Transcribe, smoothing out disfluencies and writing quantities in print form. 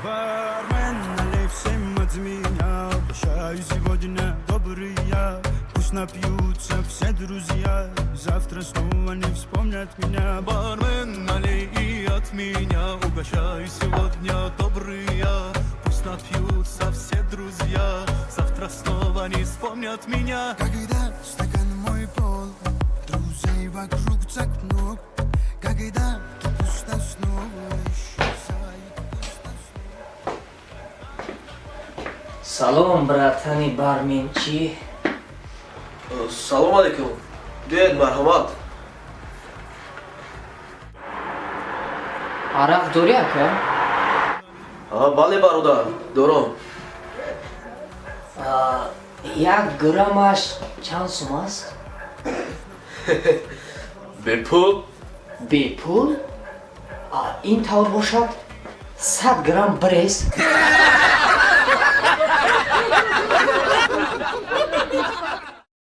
Бармен, налей всем от меня. Прощаюсь сегодня, добрый я. Пусть напьются все друзья. Завтра снова не вспомнят меня. Бармен, налей и от меня. Угощаю сегодня добрый я. Пусть напьются все друзья. Завтра снова не вспомнят меня. Когда стакан мой пол, друзей вокруг так много. Когда ты пусто снова исчезает пусто снова. Salom bratani barmenchi. Salom aleyküm. Duyed marhamat. Araq dori aka? Bale baroda, dorom. Jak gramash chand sum ast? Bepul. Bepul? In tavr boshad 100 gram brez.